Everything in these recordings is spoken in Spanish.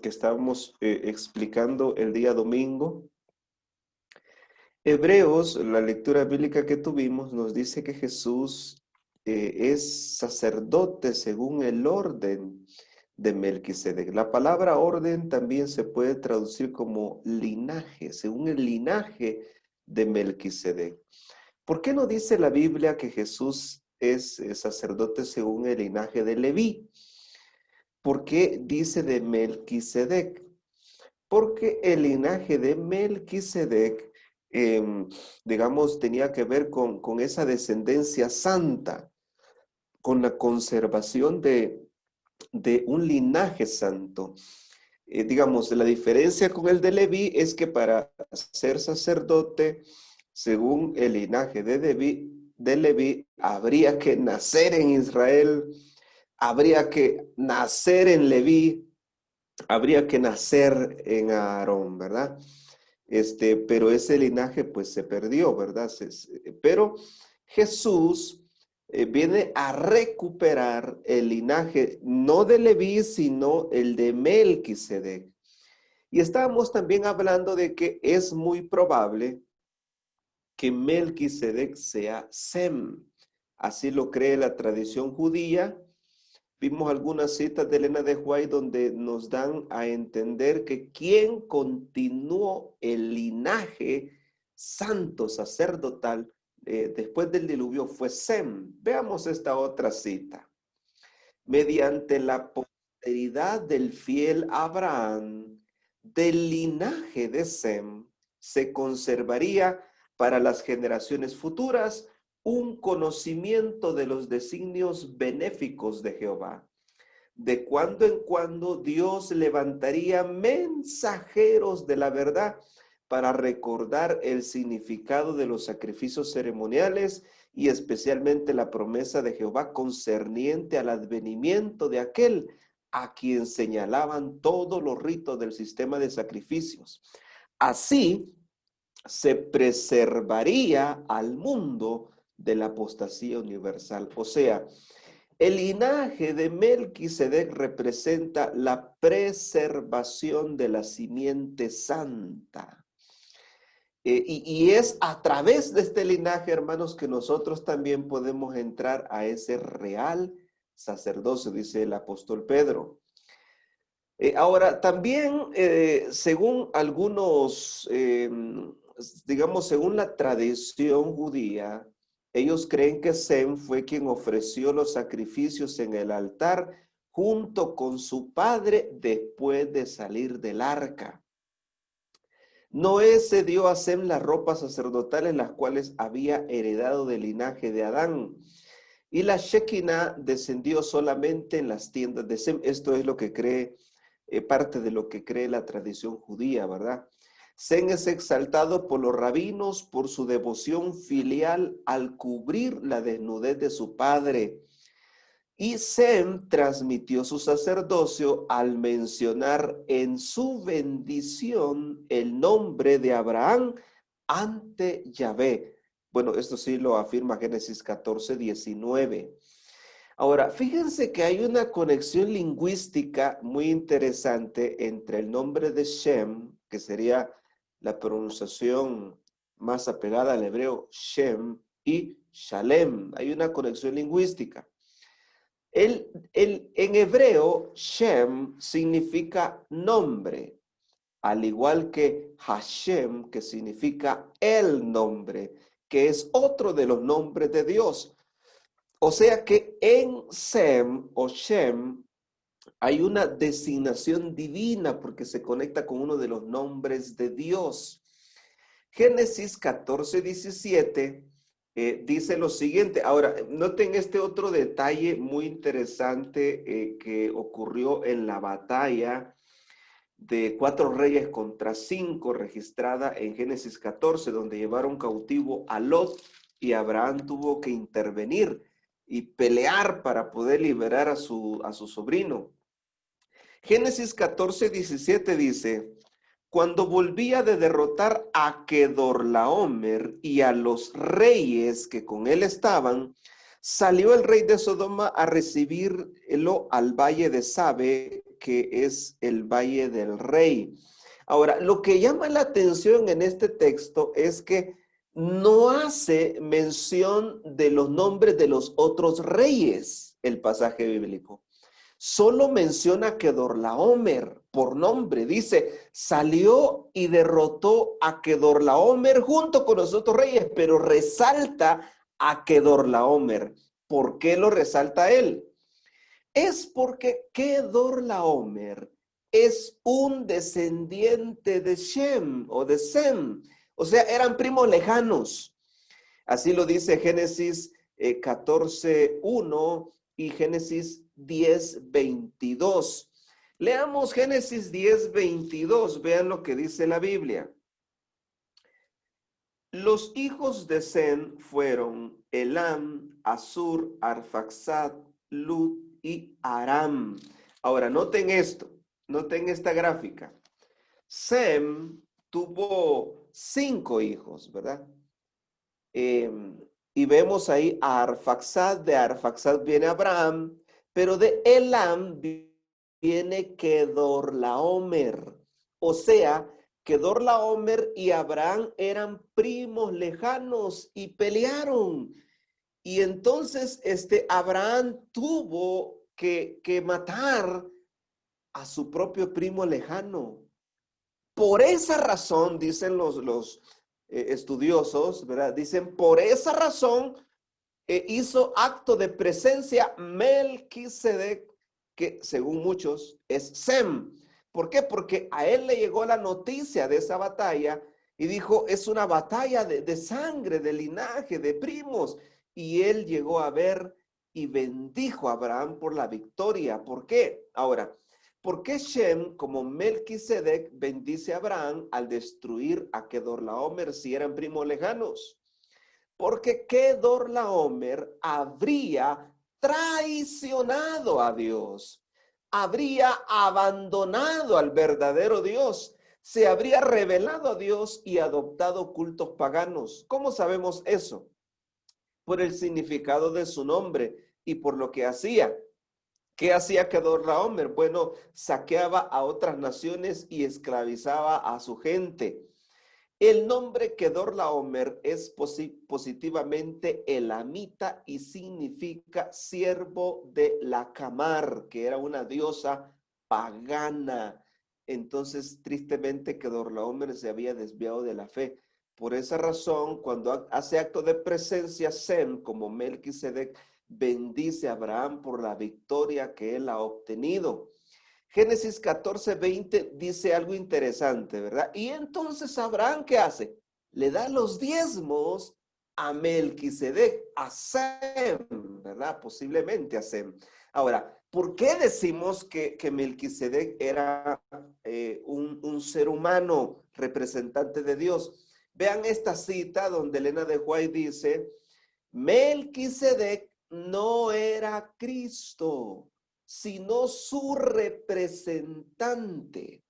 que estábamos explicando el día domingo. Hebreos, la lectura bíblica que tuvimos, nos dice que Jesús es sacerdote según el orden de Melquisedec. La palabra orden también se puede traducir como linaje, según el linaje de Melquisedec. ¿Por qué no dice la Biblia que Jesús es sacerdote según el linaje de Leví? ¿Por qué dice de Melquisedec? Porque el linaje de Melquisedec, digamos, tenía que ver con esa descendencia santa, con la conservación de un linaje santo. Digamos, la diferencia con el de Leví es que para ser sacerdote, según el linaje de Leví, habría que nacer en Israel, habría que nacer en Leví, habría que nacer en Aarón, ¿verdad? Pero ese linaje pues se perdió, ¿verdad? Pero Jesús viene a recuperar el linaje, no de Leví, sino el de Melquisedec. Y estábamos también hablando de que es muy probable que Melquisedec sea Sem. Así lo cree la tradición judía. Vimos algunas citas de Elena de White donde nos dan a entender que quien continuó el linaje santo sacerdotal después del diluvio fue Sem. Veamos esta otra cita. Mediante la posteridad del fiel Abraham, del linaje de Sem, se conservaría para las generaciones futuras un conocimiento de los designios benéficos de Jehová. De cuando en cuando Dios levantaría mensajeros de la verdad para recordar el significado de los sacrificios ceremoniales y especialmente la promesa de Jehová concerniente al advenimiento de aquel a quien señalaban todos los ritos del sistema de sacrificios. Así se preservaría al mundo de la apostasía universal. O sea, el linaje de Melquisedec representa la preservación de la simiente santa. Y es a través de este linaje, hermanos, que nosotros también podemos entrar a ese real sacerdocio, dice el apóstol Pedro. Ahora, también, según algunos, digamos, según la tradición judía, ellos creen que Sem fue quien ofreció los sacrificios en el altar junto con su padre después de salir del arca. Noé se dio a Sem las ropas sacerdotales, las cuales había heredado del linaje de Adán. Y la Shekinah descendió solamente en las tiendas de Sem. Esto es lo que cree, parte de lo que cree la tradición judía, ¿verdad? Sem es exaltado por los rabinos por su devoción filial al cubrir la desnudez de su padre. Y Sem transmitió su sacerdocio al mencionar en su bendición el nombre de Abraham ante Yahvé. Bueno, esto sí lo afirma Génesis 14, 19. Ahora, fíjense que hay una conexión lingüística muy interesante entre el nombre de Shem, que sería la pronunciación más apegada al hebreo Shem, y Shalem. Hay una conexión lingüística. En hebreo, Shem significa nombre, al igual que Hashem, que significa el nombre, que es otro de los nombres de Dios. O sea que en Sem o Shem hay una designación divina porque se conecta con uno de los nombres de Dios. Génesis 14, 17 dice lo siguiente. Ahora, noten este otro detalle muy interesante que ocurrió en la batalla de 4 reyes contra 5, registrada en Génesis 14, donde llevaron cautivo a Lot y Abraham tuvo que intervenir y pelear para poder liberar a su sobrino. Génesis 14, 17 dice: cuando volvía de derrotar a Kedorlaomer y a los reyes que con él estaban, salió el rey de Sodoma a recibirlo al valle de Sabe, que es el Valle del Rey. Ahora, lo que llama la atención en este texto es que no hace mención de los nombres de los otros reyes, el pasaje bíblico. Solo menciona a Kedorlaomer por nombre. Dice, salió y derrotó a Kedorlaomer junto con los otros reyes, pero resalta a Kedorlaomer. ¿Por qué lo resalta él? Es porque Kedorlaomer es un descendiente de Shem o de Sem. O sea, eran primos lejanos. Así lo dice Génesis 14:1 y Génesis 10:22. Leamos Génesis 10:22. Vean lo que dice la Biblia. Los hijos de Sem fueron Elam, Asur, Arfaxad, Lud y Aram. Ahora, noten esto, noten esta gráfica. Sem tuvo 5 hijos, ¿verdad? Y vemos ahí a Arfaxad, de Arfaxad viene Abraham, pero de Elam viene Kedorlaomer. O sea, Kedorlaomer y Abraham eran primos lejanos y pelearon. Y entonces Abraham tuvo que matar a su propio primo lejano. Por esa razón, dicen los estudiosos, ¿verdad? Dicen, por esa razón hizo acto de presencia Melquisedec, que según muchos es Sem. ¿Por qué? Porque a él le llegó la noticia de esa batalla y dijo, es una batalla de sangre, de linaje, de primos. Y él llegó a ver y bendijo a Abraham por la victoria. ¿Por qué? Ahora, ¿por qué Shem, como Melquisedec, bendice a Abraham al destruir a Kedorlaomer si eran primos lejanos? Porque Kedorlaomer habría traicionado a Dios, habría abandonado al verdadero Dios, se habría rebelado a Dios y adoptado cultos paganos. ¿Cómo sabemos eso? Por el significado de su nombre y por lo que hacía. ¿Qué hacía Kedorlaomer? Bueno, saqueaba a otras naciones y esclavizaba a su gente. El nombre Kedorlaomer es positivamente elamita y significa siervo de la Camar, que era una diosa pagana. Entonces, tristemente, Kedorlaomer se había desviado de la fe. Por esa razón, cuando hace acto de presencia, Sem, como Melquisedec, bendice a Abraham por la victoria que él ha obtenido. Génesis 14:20 dice algo interesante, ¿verdad? Y entonces Abraham, ¿qué hace? Le da los diezmos a Melquisedec, a Sem, ¿verdad? Posiblemente a Sem. Ahora, ¿por qué decimos que Melquisedec era un ser humano representante de Dios? Vean esta cita donde Elena de White dice, Melquisedec no era Cristo, sino su representante.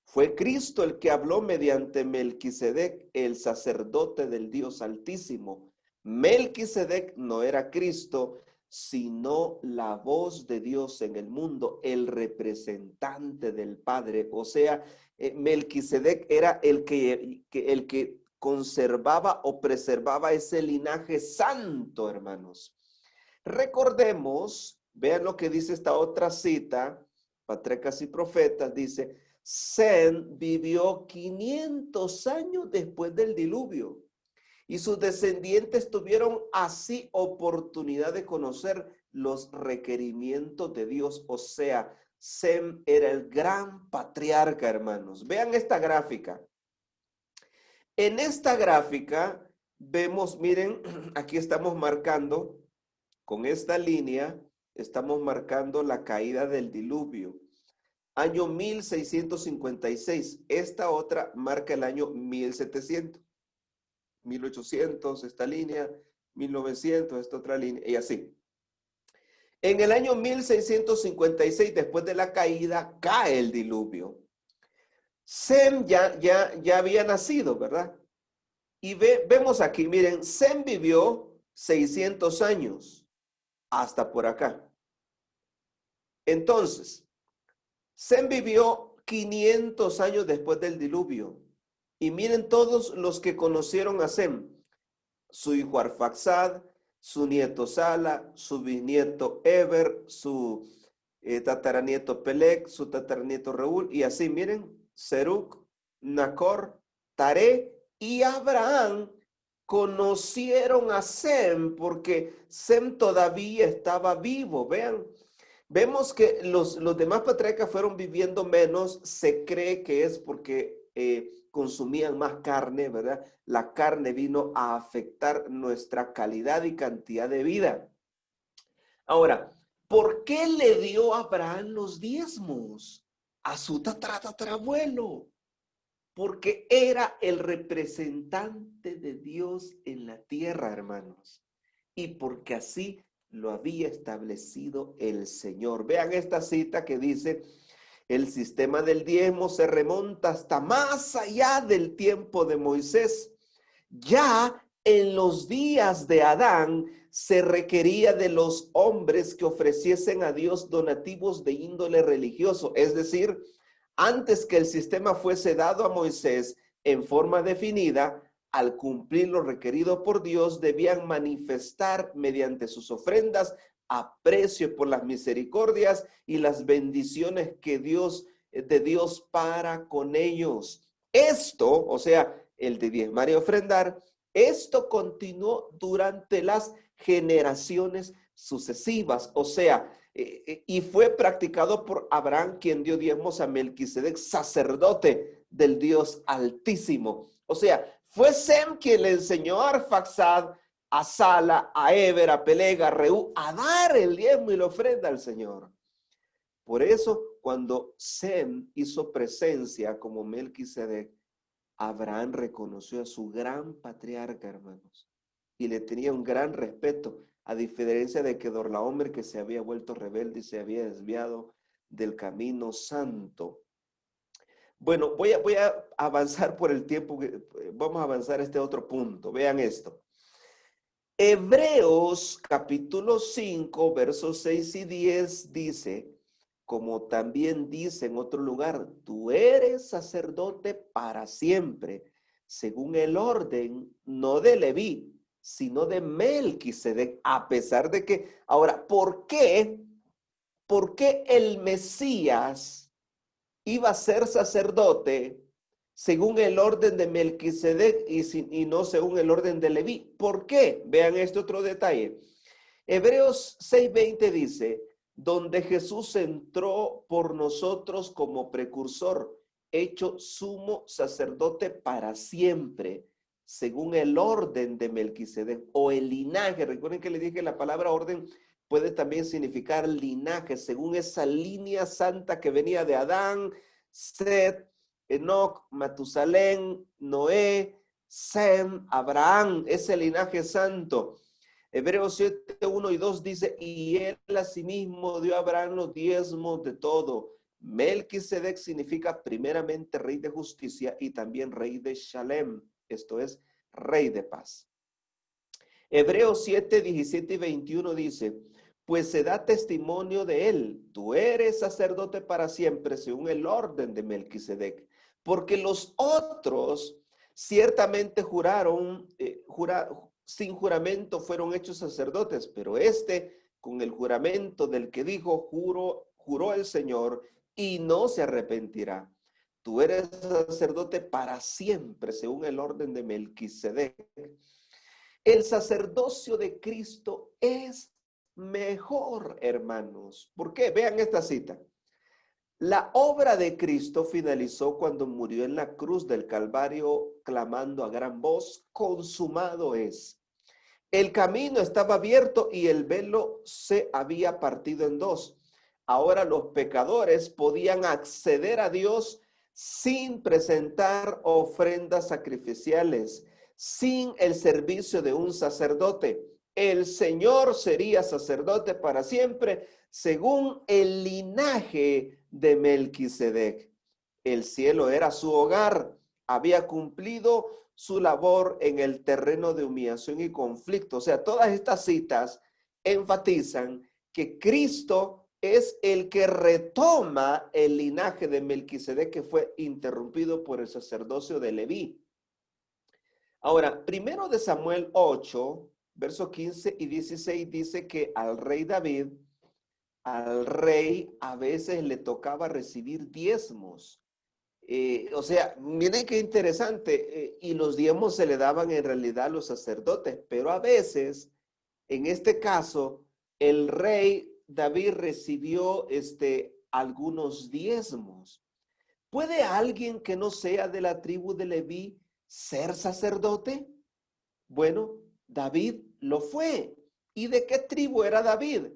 Fue Cristo el que habló mediante Melquisedec, el sacerdote del Dios Altísimo. Melquisedec no era Cristo, sino la voz de Dios en el mundo, el representante del Padre. O sea, Melquisedec era el que conservaba o preservaba ese linaje santo, hermanos. Recordemos, vean lo que dice esta otra cita, Patriarcas y Profetas, dice, Sem vivió 500 años después del diluvio y sus descendientes tuvieron así oportunidad de conocer los requerimientos de Dios. O sea, Sem era el gran patriarca, hermanos. Vean esta gráfica. En esta gráfica vemos, miren, aquí estamos marcando con esta línea, estamos marcando la caída del diluvio. Año 1656. Esta otra marca el año 1700. 1800, esta línea. 1900, esta otra línea. Y así. En el año 1656, después de la caída, cae el diluvio. Sem ya había nacido, ¿verdad? Y vemos aquí, miren, Sem vivió 600 años. Hasta por acá. Entonces, Sem vivió 500 años después del diluvio. Y miren todos los que conocieron a Sem: su hijo Arfaxad, su nieto Sala, su bisnieto Eber, su tataranieto Pelec, su tataranieto Reúl, y así miren, Seruc, Nacor, Taré y Abraham conocieron a Sem porque Sem todavía estaba vivo. Vean, vemos que los demás patriarcas fueron viviendo menos. Se cree que es porque consumían más carne, ¿verdad? La carne vino a afectar nuestra calidad y cantidad de vida. Ahora, ¿por qué le dio a Abraham los diezmos a su tatarabuelo? Porque era el representante de Dios en la tierra, hermanos. Y porque así lo había establecido el Señor. Vean esta cita que dice: el sistema del diezmo se remonta hasta más allá del tiempo de Moisés. Ya en los días de Adán se requería de los hombres que ofreciesen a Dios donativos de índole religioso. Es decir, antes que el sistema fuese dado a Moisés en forma definida, al cumplir lo requerido por Dios, debían manifestar mediante sus ofrendas aprecio por las misericordias y las bendiciones que de Dios para con ellos. Esto, o sea, el de diezmar y ofrendar, esto continuó durante las generaciones sucesivas, o sea, y fue practicado por Abraham, quien dio diezmos a Melquisedec, sacerdote del Dios Altísimo. O sea, fue Sem quien le enseñó a Arfaxad, a Sala, a Eber, a Pelega, a Reú, a dar el diezmo y la ofrenda al Señor. Por eso, cuando Sem hizo presencia como Melquisedec, Abraham reconoció a su gran patriarca, hermanos, y le tenía un gran respeto, a diferencia de que Dorlaomer, que se había vuelto rebelde y se había desviado del camino santo. Bueno, voy a avanzar por el tiempo, vamos a avanzar a este otro punto. Vean esto. Hebreos capítulo 5, versos 6 y 10 dice, como también dice en otro lugar: tú eres sacerdote para siempre, según el orden, no de Leví, sino de Melquisedec, a pesar de que, ahora, ¿por qué? ¿Por qué el Mesías iba a ser sacerdote según el orden de Melquisedec y no según el orden de Leví? ¿Por qué? Vean este otro detalle. Hebreos 6:20 dice: donde Jesús entró por nosotros como precursor, hecho sumo sacerdote para siempre, según el orden de Melquisedec, o el linaje. Recuerden que le dije, la palabra orden puede también significar linaje, según esa línea santa que venía de Adán, Set, Enoc, Matusalén, Noé, Sem, Abraham, ese linaje santo. Hebreos 7, 1 y 2 dice: y él asimismo dio a Abraham los diezmos de todo. Melquisedec significa primeramente rey de justicia y también rey de Shalem, esto es, rey de paz. Hebreos 7, 17 y 21 dice: pues se da testimonio de él, tú eres sacerdote para siempre según el orden de Melquisedec, porque los otros ciertamente sin juramento fueron hechos sacerdotes, pero este con el juramento del que dijo, juró el Señor y no se arrepentirá. Tú eres sacerdote para siempre según el orden de Melquisedec. El sacerdocio de Cristo es mejor, hermanos. ¿Por qué? Vean esta cita. La obra de Cristo finalizó cuando murió en la cruz del Calvario, clamando a gran voz: consumado es. El camino estaba abierto y el velo se había partido en dos. Ahora los pecadores podían acceder a Dios sin presentar ofrendas sacrificiales, sin el servicio de un sacerdote. El Señor sería sacerdote para siempre, según el linaje de Melquisedec. El cielo era su hogar, había cumplido su labor en el terreno de humillación y conflicto. O sea, todas estas citas enfatizan que Cristo es el que retoma el linaje de Melquisedec que fue interrumpido por el sacerdocio de Leví. Ahora, primero de Samuel 8, versos 15 y 16 dice que al rey David, al rey a veces le tocaba recibir diezmos. O sea, miren qué interesante, y los diezmos se le daban en realidad a los sacerdotes, pero a veces, en este caso, el rey David recibió algunos diezmos. ¿Puede alguien que no sea de la tribu de Leví ser sacerdote? Bueno, David lo fue. ¿Y de qué tribu era David?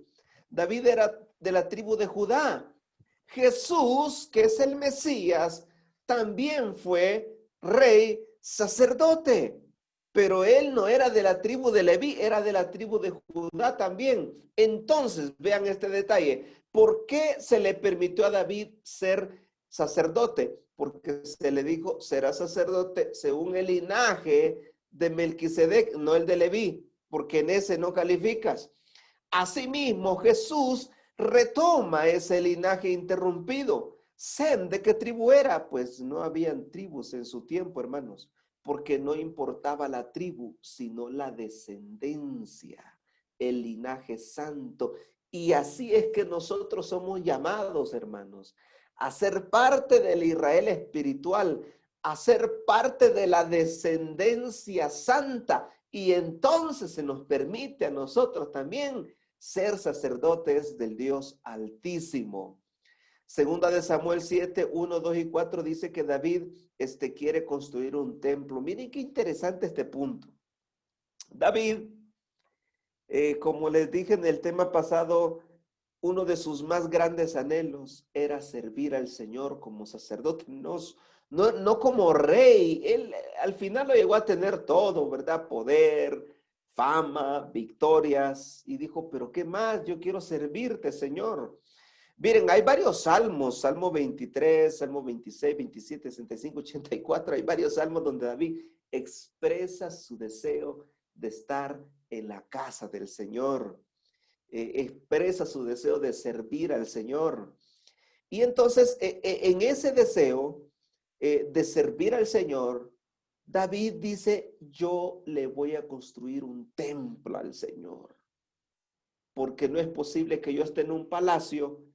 David era de la tribu de Judá. Jesús, que es el Mesías, también fue rey sacerdote, pero él no era de la tribu de Leví, era de la tribu de Judá también. Entonces, vean este detalle. ¿Por qué se le permitió a David ser sacerdote? Porque se le dijo, será sacerdote según el linaje de Melquisedec, no el de Leví, porque en ese no calificas. Asimismo, Jesús retoma ese linaje interrumpido. Sem, ¿de qué tribu era? Pues no habían tribus en su tiempo, hermanos, porque no importaba la tribu, sino la descendencia, el linaje santo. Y así es que nosotros somos llamados, hermanos, a ser parte del Israel espiritual, a ser parte de la descendencia santa. Y entonces se nos permite a nosotros también ser sacerdotes del Dios Altísimo. Segunda de Samuel 7, 1, 2 y 4 dice que David quiere construir un templo. Miren qué interesante este punto. David, como les dije en el tema pasado, uno de sus más grandes anhelos era servir al Señor como sacerdote, no como rey. Él al final lo llegó a tener todo, ¿verdad? Poder, fama, victorias, y dijo, pero ¿qué más? Yo quiero servirte, Señor. Miren, hay varios salmos, Salmo 23, Salmo 26, 27, 65, 84, hay varios salmos donde David expresa su deseo de estar en la casa del Señor, expresa su deseo de servir al Señor. Y entonces, en ese deseo de servir al Señor, David dice, yo le voy a construir un templo al Señor, porque no es posible que yo esté en un palacio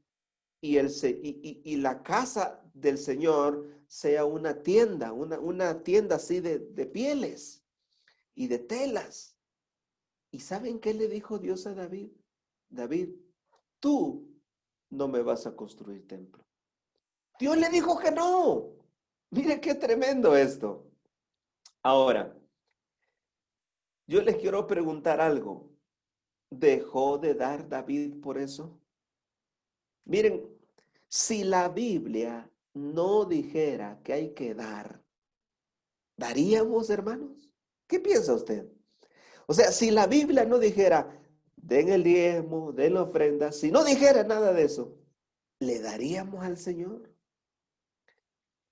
y la casa del Señor sea una tienda, una tienda así de pieles y de telas. ¿Y saben qué le dijo Dios a David? David, tú no me vas a construir templo. Dios le dijo que no. Mire qué tremendo esto. Ahora, yo les quiero preguntar algo. ¿Dejó de dar David por eso? Miren, si la Biblia no dijera que hay que dar, ¿daríamos, hermanos? ¿Qué piensa usted? O sea, si la Biblia no dijera, den el diezmo, den la ofrenda, si no dijera nada de eso, ¿le daríamos al Señor?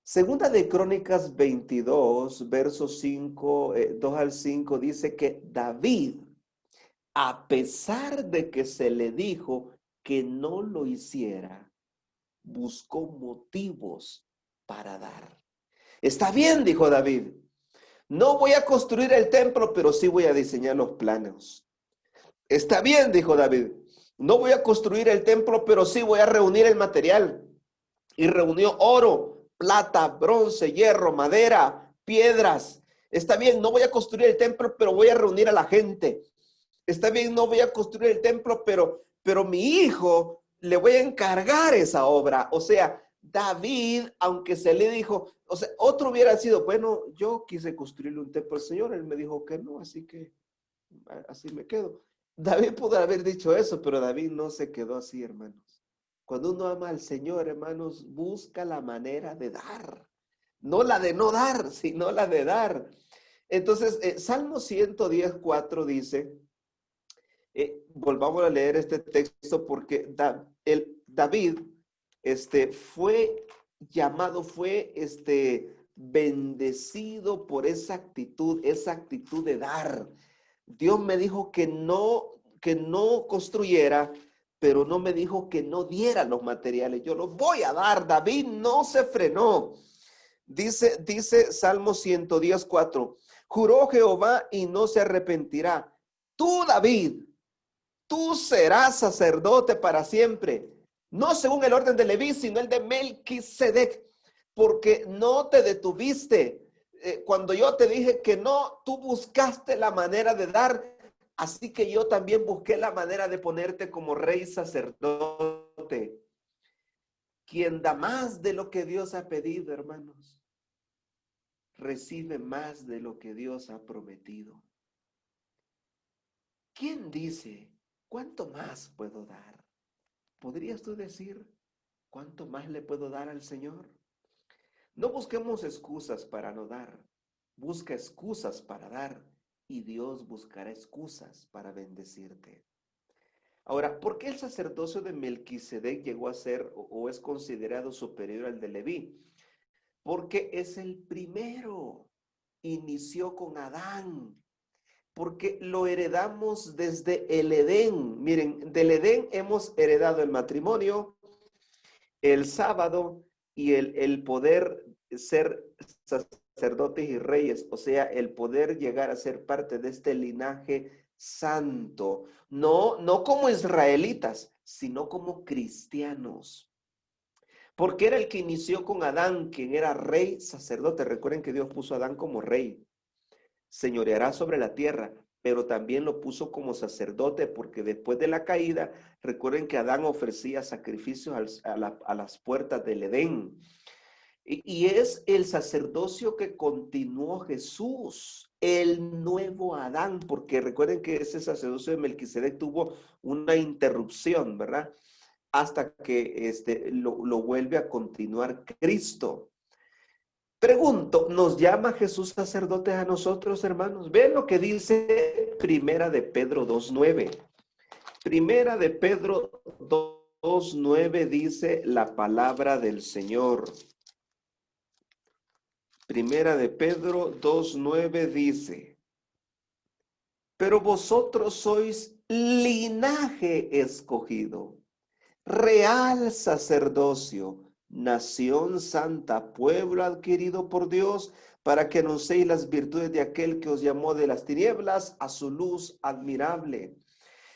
Segunda de Crónicas 22, versos 5, 2 al 5, dice que David, a pesar de que se le dijo que no lo hiciera, buscó motivos para dar. Está bien, dijo David, no voy a construir el templo, pero sí voy a diseñar los planos. Está bien, dijo David, no voy a construir el templo, pero sí voy a reunir el material. Y reunió oro, plata, bronce, hierro, madera, piedras. Está bien, no voy a construir el templo, pero voy a reunir a la gente. Está bien, no voy a construir el templo, pero mi hijo le voy a encargar esa obra. O sea, David, aunque se le dijo, o sea, otro hubiera sido, bueno, yo quise construirle un templo al Señor, él me dijo que no, así que así me quedo. David pudo haber dicho eso, pero David no se quedó así, hermanos. Cuando uno ama al Señor, hermanos, busca la manera de dar. No la de no dar, sino la de dar. Entonces, Salmo 110:4 dice, volvamos a leer este texto porque David fue llamado, fue bendecido por esa actitud de dar. Dios me dijo que no construyera, pero no me dijo que no diera los materiales. Yo los voy a dar. David no se frenó. Dice Salmo 110:4, juró Jehová y no se arrepentirá. Tú, David, tú serás sacerdote para siempre, no según el orden de Leví, sino el de Melquisedec, porque no te detuviste. Cuando yo te dije que no, tú buscaste la manera de dar, así que yo también busqué la manera de ponerte como rey sacerdote. Quien da más de lo que Dios ha pedido, hermanos, recibe más de lo que Dios ha prometido. ¿Quién dice, cuánto más puedo dar? ¿Podrías tú decir, cuánto más le puedo dar al Señor? No busquemos excusas para no dar. Busca excusas para dar y Dios buscará excusas para bendecirte. Ahora, ¿por qué el sacerdocio de Melquisedec llegó a ser o es considerado superior al de Leví? Porque es el primero. Inició con Adán. Porque lo heredamos desde el Edén. Miren, del Edén hemos heredado el matrimonio, el sábado y el poder ser sacerdotes y reyes, o sea, el poder llegar a ser parte de este linaje santo, no como israelitas, sino como cristianos. Porque era el que inició con Adán, quien era rey sacerdote. Recuerden que Dios puso a Adán como rey, señoreará sobre la tierra, pero también lo puso como sacerdote, porque después de la caída, recuerden que Adán ofrecía sacrificios a las puertas del Edén. Y es el sacerdocio que continuó Jesús, el nuevo Adán, porque recuerden que ese sacerdocio de Melquisedec tuvo una interrupción, ¿verdad? Hasta que lo vuelve a continuar Cristo. Pregunto, ¿nos llama Jesús sacerdotes a nosotros, hermanos? Vean lo que dice Primera de Pedro 2:9. Primera de Pedro 2:9 dice la palabra del Señor. Primera de Pedro 2:9 dice, pero vosotros sois linaje escogido, real sacerdocio, nación santa, pueblo adquirido por Dios, para que anunciéis las virtudes de aquel que os llamó de las tinieblas a su luz admirable.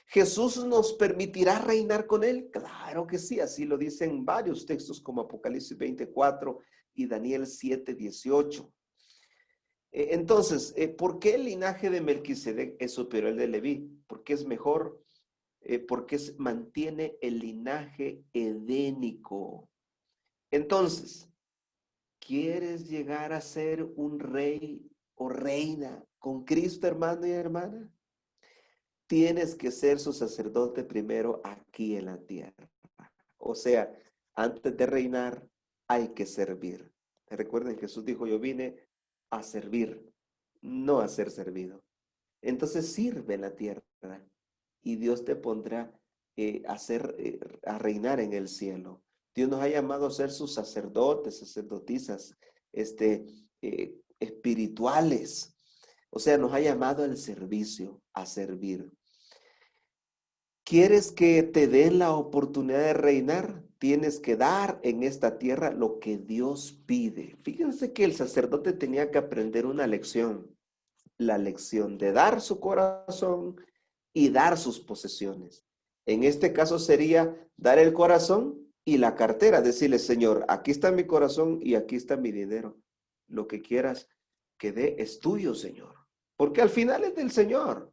¿Jesús nos permitirá reinar con él? Claro que sí, así lo dicen varios textos como Apocalipsis 24 y Daniel 7:18. Entonces, ¿por qué el linaje de Melquisedec es superior al de Leví? Porque es mejor, porque mantiene el linaje edénico. Entonces, ¿quieres llegar a ser un rey o reina con Cristo, hermano y hermana? Tienes que ser su sacerdote primero aquí en la tierra. O sea, antes de reinar hay que servir. Recuerden, Jesús dijo, yo vine a servir, no a ser servido. Entonces sirve en la tierra y Dios te pondrá a reinar en el cielo. Dios nos ha llamado a ser sus sacerdotes, sacerdotisas, espirituales. O sea, nos ha llamado al servicio, a servir. ¿Quieres que te den la oportunidad de reinar? Tienes que dar en esta tierra lo que Dios pide. Fíjense que el sacerdote tenía que aprender una lección. La lección de dar su corazón y dar sus posesiones. En este caso sería dar el corazón y la cartera. Decirle, Señor, aquí está mi corazón y aquí está mi dinero. Lo que quieras que dé es tuyo, Señor. Porque al final es del Señor.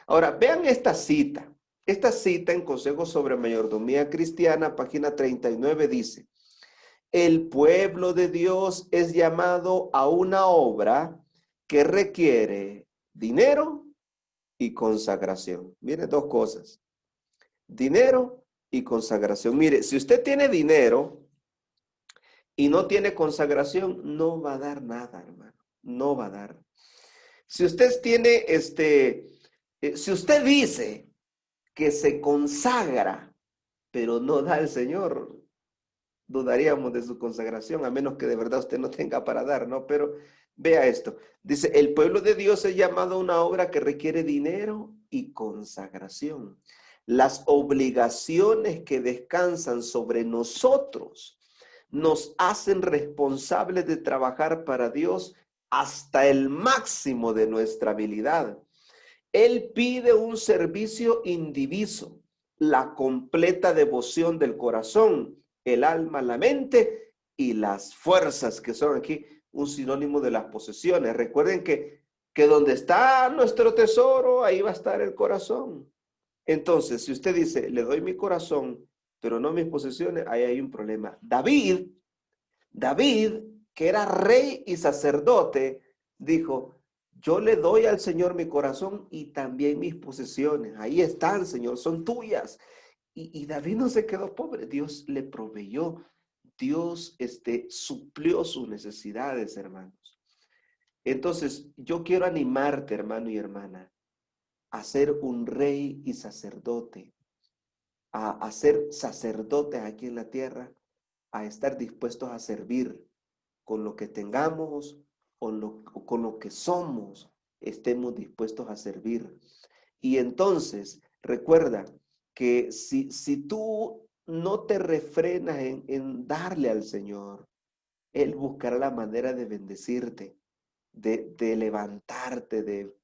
Ahora, vean esta cita. Esta cita en Consejos sobre Mayordomía Cristiana, página 39, dice, el pueblo de Dios es llamado a una obra que requiere dinero y consagración. Mire, dos cosas, dinero y consagración. Mire, si usted tiene dinero y no tiene consagración, no va a dar nada, hermano, no va a dar. Si usted tiene, si usted dice que se consagra, pero no da al Señor, dudaríamos de su consagración, a menos que de verdad usted no tenga para dar, ¿no? Pero vea esto, dice, el pueblo de Dios es llamado a una obra que requiere dinero y consagración. Las obligaciones que descansan sobre nosotros nos hacen responsables de trabajar para Dios hasta el máximo de nuestra habilidad. Él pide un servicio indiviso, la completa devoción del corazón, el alma, la mente y las fuerzas, que son aquí un sinónimo de las posesiones. Recuerden que donde está nuestro tesoro, ahí va a estar el corazón. Entonces, si usted dice, le doy mi corazón, pero no mis posesiones, ahí hay un problema. David, que era rey y sacerdote, dijo, yo le doy al Señor mi corazón y también mis posesiones. Ahí están, Señor, son tuyas. Y David no se quedó pobre, Dios le proveyó, Dios suplió sus necesidades, hermanos. Entonces, yo quiero animarte, hermano y hermana, a ser un rey y sacerdote, a ser sacerdotes aquí en la tierra, a estar dispuestos a servir con lo que tengamos o con lo que somos, estemos dispuestos a servir. Y entonces, recuerda que si tú no te refrenas en darle al Señor, Él buscará la manera de bendecirte, de levantarte,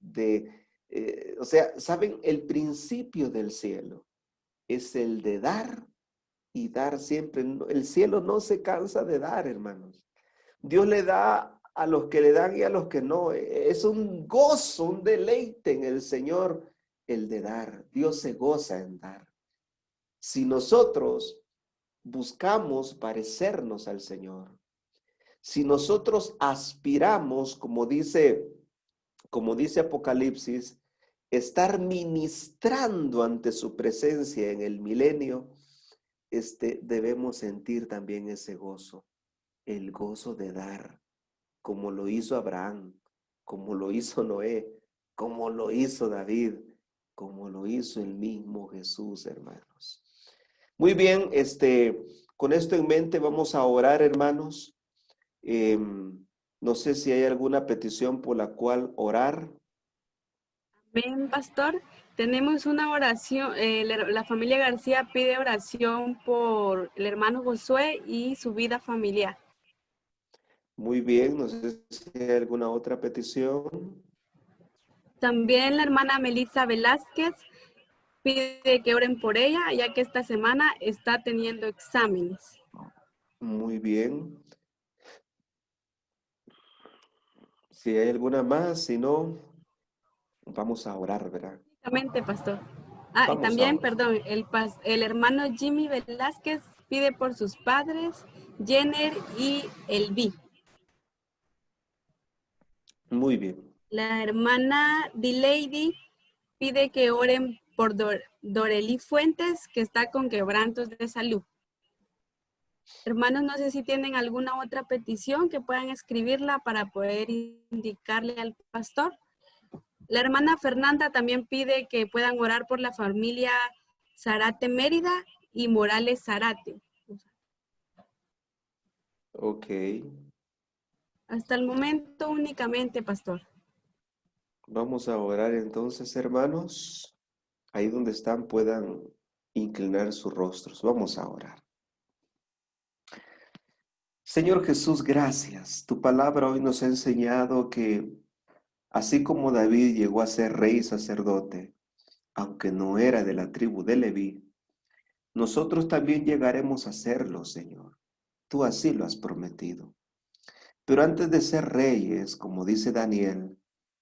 o sea, ¿saben? El principio del cielo es el de dar y dar siempre. El cielo no se cansa de dar, hermanos. Dios le da a los que le dan y a los que no. Es un gozo, un deleite en el Señor el de dar. Dios se goza en dar. Si nosotros buscamos parecernos al Señor, si nosotros aspiramos, como dice Apocalipsis, estar ministrando ante su presencia en el milenio, debemos sentir también ese gozo, el gozo de dar, como lo hizo Abraham, como lo hizo Noé, como lo hizo David, como lo hizo el mismo Jesús, hermanos. Muy bien, con esto en mente vamos a orar, hermanos. No sé si hay alguna petición por la cual orar. Amén, pastor. Tenemos una oración, la familia García pide oración por el hermano Josué y su vida familiar. Muy bien, no sé si hay alguna otra petición. También la hermana Melissa Velázquez pide que oren por ella, ya que esta semana está teniendo exámenes. Muy bien. Si hay alguna más, si no, vamos a orar, ¿verdad? Únicamente, pastor. Y Vamos a también, orar. perdón, el hermano Jimmy Velázquez pide por sus padres, Jenner y Elvi. Muy bien. La hermana D-Lady pide que oren por Dorely Fuentes, que está con quebrantos de salud. Hermanos, no sé si tienen alguna otra petición que puedan escribirla para poder indicarle al pastor. La hermana Fernanda también pide que puedan orar por la familia Zarate Mérida y Morales Zarate. Ok. Hasta el momento únicamente, pastor. Vamos a orar entonces, hermanos. Ahí donde están puedan inclinar sus rostros. Vamos a orar. Señor Jesús, gracias. Tu palabra hoy nos ha enseñado que así como David llegó a ser rey y sacerdote, aunque no era de la tribu de Leví, nosotros también llegaremos a serlo, Señor. Tú así lo has prometido. Pero antes de ser reyes, como dice Daniel,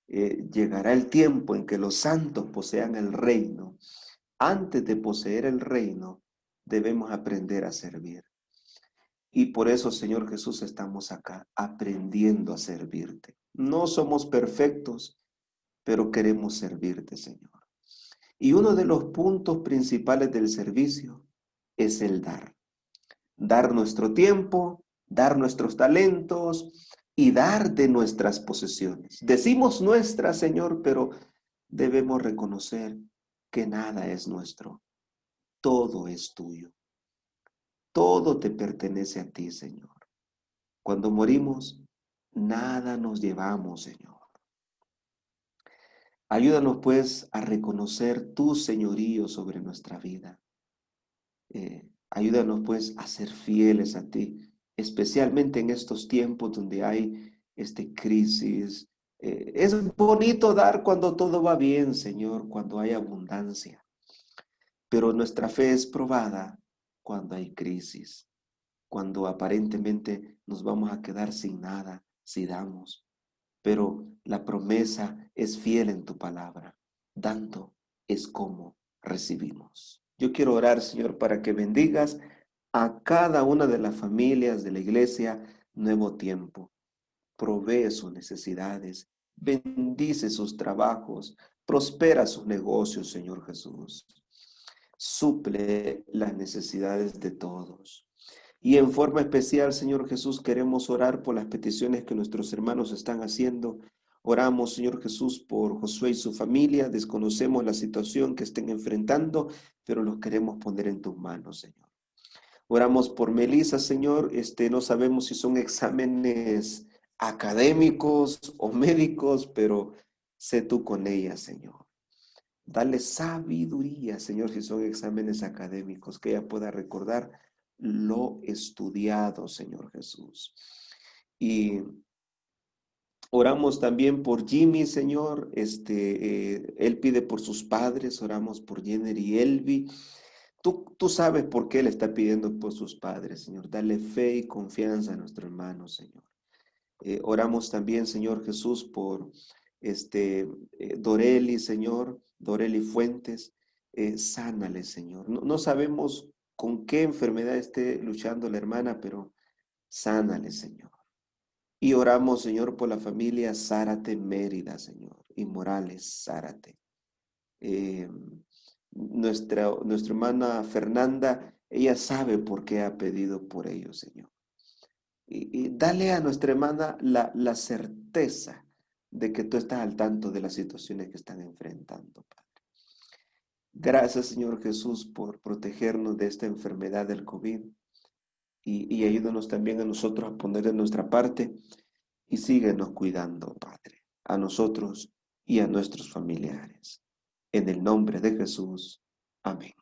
llegará el tiempo en que los santos posean el reino. Antes de poseer el reino, debemos aprender a servir. Y por eso, Señor Jesús, estamos acá aprendiendo a servirte. No somos perfectos, pero queremos servirte, Señor. Y uno de los puntos principales del servicio es el dar. Dar nuestro tiempo, dar nuestros talentos y dar de nuestras posesiones. Decimos nuestra, Señor, pero debemos reconocer que nada es nuestro. Todo es tuyo. Todo te pertenece a ti, Señor. Cuando morimos, nada nos llevamos, Señor. Ayúdanos pues a reconocer tu señorío sobre nuestra vida. Ayúdanos pues a ser fieles a ti, especialmente en estos tiempos donde hay crisis. Es bonito dar cuando todo va bien, Señor, cuando hay abundancia, pero nuestra fe es probada cuando hay crisis, cuando aparentemente nos vamos a quedar sin nada si damos. Pero la promesa es fiel en tu palabra. Dando es como recibimos. Yo quiero orar, Señor, para que bendigas a cada una de las familias de la iglesia Nuevo Tiempo. Provee sus necesidades, bendice sus trabajos, prospera sus negocios, Señor Jesús. Suple las necesidades de todos. Y en forma especial, Señor Jesús, queremos orar por las peticiones que nuestros hermanos están haciendo. Oramos, Señor Jesús, por Josué y su familia. Desconocemos la situación que estén enfrentando, pero los queremos poner en tus manos, Señor. Oramos por Melissa, Señor. No sabemos si son exámenes académicos o médicos, pero sé tú con ella, Señor. Dale sabiduría, Señor, si son exámenes académicos, que ella pueda recordar lo estudiado, Señor Jesús. Y oramos también por Jimmy, Señor. Él pide por sus padres. Oramos por Jenner y Elvi. Tú sabes por qué él está pidiendo por sus padres, Señor. Dale fe y confianza a nuestro hermano, Señor. Oramos también, Señor Jesús, por Doreli, Señor, Doreli Fuentes. Sánale, Señor. No sabemos con qué enfermedad esté luchando la hermana, pero sánale, Señor. Y oramos, Señor, por la familia Zárate Mérida, Señor, y Morales Zárate. Eh, nuestra hermana Fernanda, ella sabe por qué ha pedido por ellos, Señor. Y dale a nuestra hermana la certeza de que tú estás al tanto de las situaciones que están enfrentando, Padre. Gracias, Señor Jesús, por protegernos de esta enfermedad del COVID y ayúdanos también a nosotros a poner de nuestra parte y síguenos cuidando, Padre, a nosotros y a nuestros familiares. En el nombre de Jesús. Amén.